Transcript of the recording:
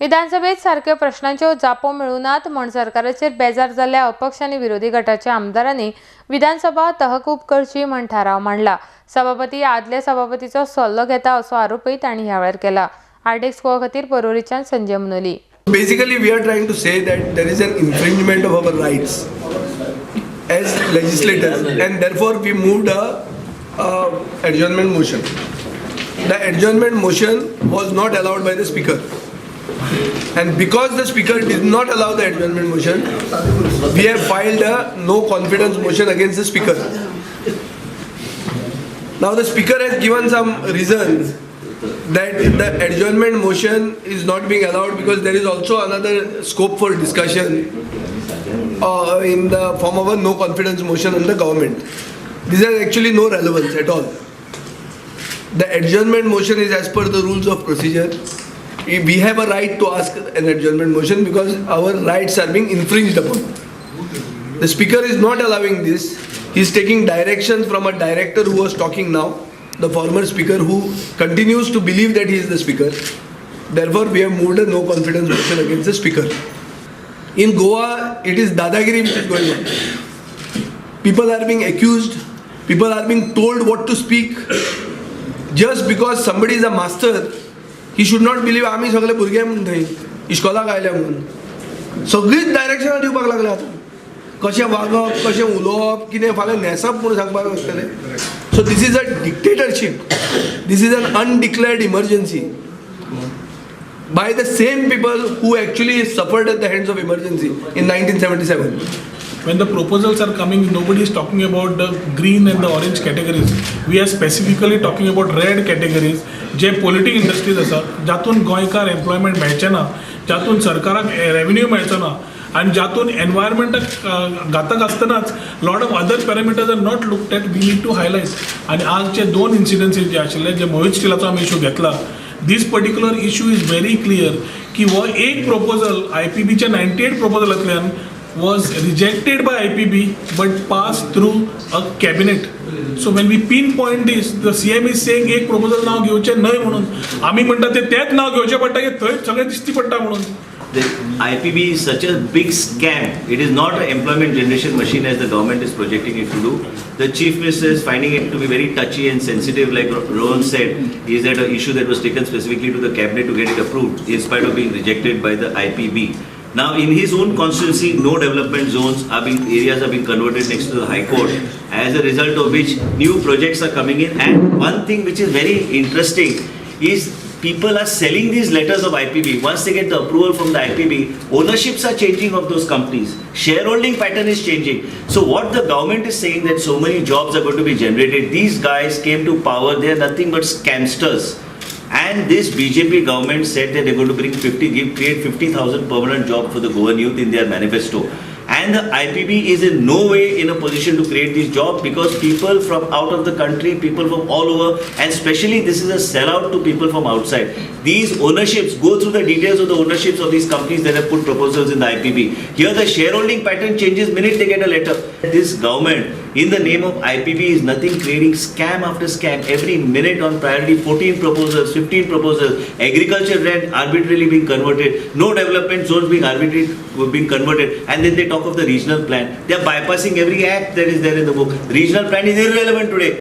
विधानसभेत सारक्यो प्रश्नांच्यो जापो मेळूनात म्हण सरकाराचेर बेजार जाल्ल्या अपक्ष आनी विरोधी गटाच्या आमदारांनी विधानसभा तहकूब करची म्हण थाराव मांडला. सभापती आदल्या सभापतीचो सल्लो घेता असो आरोपय तांणी ह्या वेळार केला. आर्डेक्स गोवा खातीर परोरीच्यान Sanjay Manoli. Basically, we are trying to say that there is an infringement of our rights as legislators, and therefore we moved a adjournment motion. The adjournment motion was not allowed by the speaker, and because the speaker did not allow the adjournment motion, we have filed a no confidence motion against the speaker. Now the speaker has given some reasons that the adjournment motion is not being allowed because there is also another scope for discussion in the form of a no confidence motion on the government. This has actually no relevance at all. The adjournment motion is as per the rules of procedure. We have a right to ask an adjournment motion because our rights are being infringed upon. The speaker is not allowing this. He is taking directions from a director who was talking now, the former speaker, who continues to believe that he is the speaker. Therefore, we have moved a no confidence motion against the speaker. In Goa, it is dadagiri which is going on. People are being accused. People are being told what to speak. Just because somebody is a master, he should not believe आमी सगळे भुरगे म्हणून थंय इश्कोलाक आयल्या म्हणून सगळीच डायरेक्शनां दिवपाक लागले आतां. कशें वागप, कशें उलोवप, कितें फाल्यां न्हेसप म्हणून सांगपाक वतले. So this is a dictatorship. This is an undeclared emergency by the same people who actually suffered at the hands of emergency in 1977. When the proposals are coming, nobody is talking about the green and the orange categories. We are specifically talking about red categories, J politic industries आसा, जातून गोंयकार employment मेळचें ना, जातून सरकाराक revenue मेळचो ना, आणि जातून एनवायरमेंटाक घातक आसतनाच lot of other parameters are not looked at. We need to highlight. आणि आज जे दोन इन्सिडन्सीस जे आशिल्ले, जे मोहित स्टिलाचो आमी इशू घेतला, this particular issue is very clear की हो एक proposal IPBच्या 98 प्रपोजलांतल्यान was rejected by IPB but passed through a cabinet. So when we pinpoint this, the CM is saying एक proposal नाव घेवचे न्हय म्हणून. आमी म्हणटा तेच नाव घेवचे पडटा की थंय सगळें दिसती पडटा म्हणून. The IPB is such a big scam. It is not an employment generation machine as the government is projecting it to do. The Chief Minister is finding it to be very touchy and sensitive, like Rohan said. Is that an issue that was taken specifically to the cabinet to get it approved, in spite of being rejected by the IPB. Now, in his own constituency, no development zones areas are being converted next to the High Court, as a result of which new projects are coming in. And one thing which is very interesting is people are selling these letters of IPB. Once they get the approval from the IPB, ownerships are changing of those companies. Shareholding pattern is changing. So what the government is saying that so many jobs are going to be generated. These guys came to power. They are nothing but scamsters. And this BJP government said that they're going to create 50,000 permanent jobs for the Goan youth in their manifesto. And the IPB is in no way in a position to create these jobs because people from out of the country, people from all over, and especially this is a sellout to people from outside. These ownerships, go through the details of the ownerships of these companies that have put proposals in the IPB. Here the shareholding pattern changes minute they get a letter. This government, in the name of IPB, is nothing creating scam after scam. Every minute on priority, 14 proposals, 15 proposals, agriculture rent arbitrarily being converted, no development zones being arbitrarily being converted, and then they talk of the regional plan. They are bypassing every act that is there in the book. Regional plan is irrelevant today.